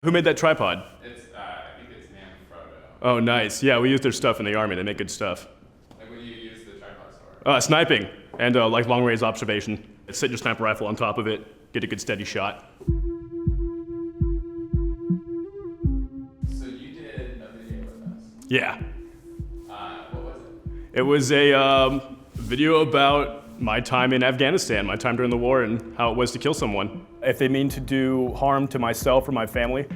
Who made that tripod? I think it's Manfrotto. Oh, nice. Yeah, we use their stuff in the Army. They make good stuff. Like, what do you use the tripods for? Sniping and like long-range observation. Sit your sniper rifle on top of it, get a good steady shot. So you did a video with us. Yeah. What was it? It was a video about my time in Afghanistan, my time during the war, and how it was to kill someone. If they mean to do harm to myself or my family,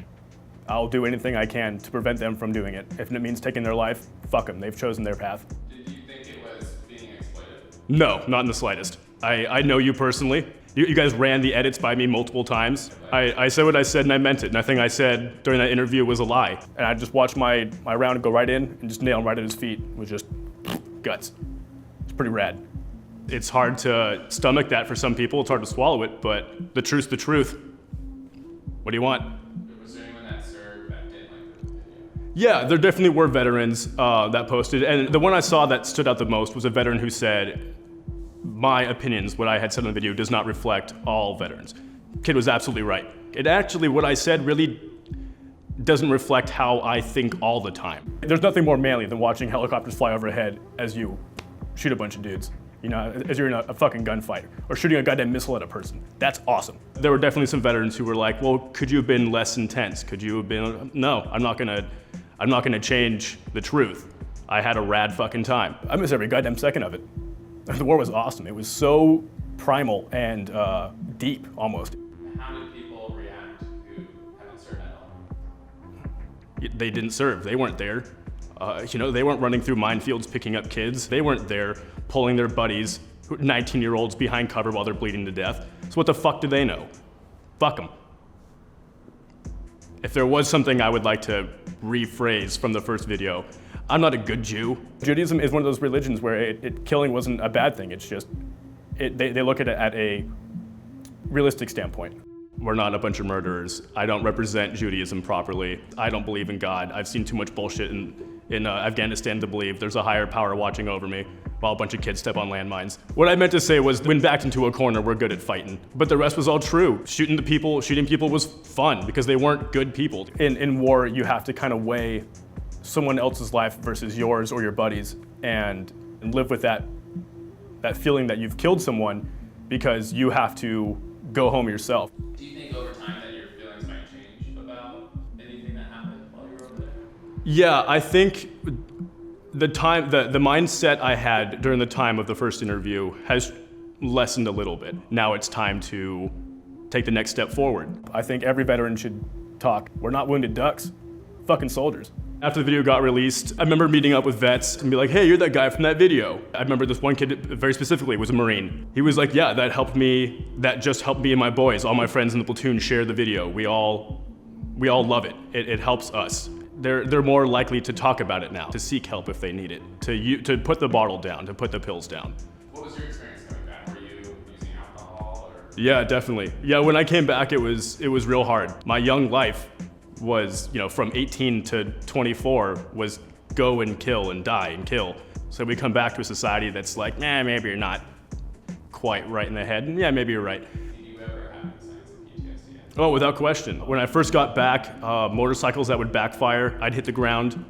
I'll do anything I can to prevent them from doing it. If it means taking their life, fuck them. They've chosen their path. Did you think it was being exploited? No, not in the slightest. I know you personally. You guys ran the edits by me multiple times. I said what I said and I meant it. Nothing I said during that interview was a lie. And I just watched my round go right in and just nail him right at his feet with just guts. It's pretty rad. It's hard to stomach that for some people. It's hard to swallow it, but the truth's the truth. What do you want? Was there anyone that served that didn't like the video? Yeah, there definitely were veterans that posted, and the one I saw that stood out the most was a veteran who said, my opinions, what I had said in the video, does not reflect all veterans. Kid was absolutely right. It actually, what I said really doesn't reflect how I think all the time. There's nothing more manly than watching helicopters fly overhead as you shoot a bunch of dudes. You know, as you're in a fucking gunfight, or shooting a goddamn missile at a person. That's awesome. There were definitely some veterans who were like, well, could you have been less intense? Could you have been, no, I'm not gonna change the truth. I had a rad fucking time. I miss every goddamn second of it. The war was awesome. It was so primal and deep, almost. How did people react who haven't served at all? They didn't serve, they weren't there. They weren't running through minefields picking up kids. They weren't there pulling their buddies, 19-year-olds, behind cover while they're bleeding to death. So what the fuck do they know? Fuck them. If there was something I would like to rephrase from the first video, I'm not a good Jew. Judaism is one of those religions where killing wasn't a bad thing. It's just, they look at it at a realistic standpoint. We're not a bunch of murderers. I don't represent Judaism properly. I don't believe in God. I've seen too much bullshit in Afghanistan to believe there's a higher power watching over me while a bunch of kids step on landmines. What I meant to say was, when backed into a corner, we're good at fighting. But the rest was all true. Shooting people was fun because they weren't good people. In war, you have to kind of weigh someone else's life versus yours or your buddies and live with that feeling that you've killed someone because you have to go home yourself. Do you think over time that your feelings might change about anything that happened while you were over there? Yeah, I think the mindset I had during the time of the first interview has lessened a little bit. Now it's time to take the next step forward. I think every veteran should talk. We're not wounded ducks, fucking soldiers. After the video got released, I remember meeting up with vets and be like, hey, you're that guy from that video. I remember this one kid very specifically was a Marine. He was like, yeah, that just helped me and my boys. All my friends in the platoon share the video. We all love it. It helps us. They're more likely to talk about it now, to seek help if they need it, to put the bottle down, to put the pills down. What was your experience coming back? Were you using alcohol or? Yeah, definitely. Yeah, when I came back, it was real hard. My young life was, from 18 to 24 was go and kill and die and kill. So we come back to a society that's like, maybe you're not quite right in the head. And yeah, maybe you're right. Did you ever have signs of PTSD? Oh, without question. When I first got back, motorcycles that would backfire, I'd hit the ground.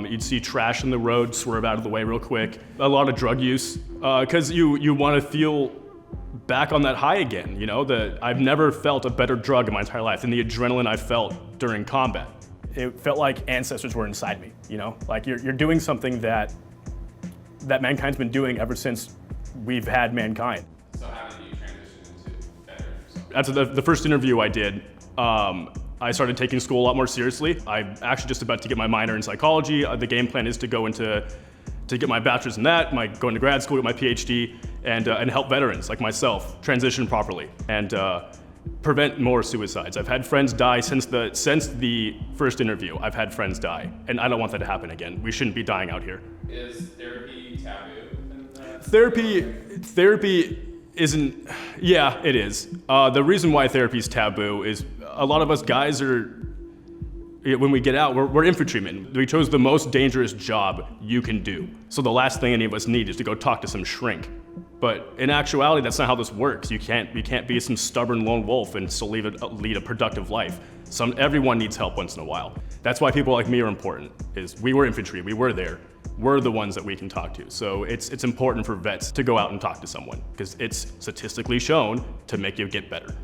You'd see trash in the road, swerve out of the way real quick. A lot of drug use, because you want to feel back on that high again. I've never felt a better drug in my entire life than the adrenaline I felt during combat. It felt like ancestors were inside me, Like you're doing something that mankind's been doing ever since we've had mankind. So how did you transition into bettering yourself? After the first interview I did, I started taking school a lot more seriously. I'm actually just about to get my minor in psychology. The game plan is to go to get my bachelor's in that, go into grad school, get my PhD, and help veterans like myself transition properly and prevent more suicides. I've had friends die since the first interview. I've had friends die, and I don't want that to happen again. We shouldn't be dying out here. Is therapy taboo? Therapy isn't. Yeah, it is. The reason why therapy is taboo is a lot of us guys are. When we get out, we're infantrymen. We chose the most dangerous job you can do. So the last thing any of us need is to go talk to some shrink. But in actuality, that's not how this works. You can't be some stubborn lone wolf and still lead a productive life. Everyone needs help once in a while. That's why people like me are important, is we were infantry, we were there. We're the ones that we can talk to. So it's important for vets to go out and talk to someone, because it's statistically shown to make you get better.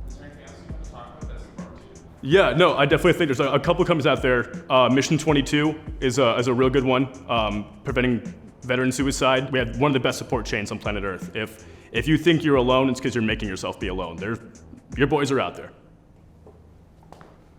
Is there anything else you want to talk about that's important to you? Yeah, no, I definitely think there's a couple companies out there. Mission 22 is a real good one, preventing veteran suicide. We have one of the best support chains on planet Earth. If you think you're alone, it's because you're making yourself be alone. Your boys are out there.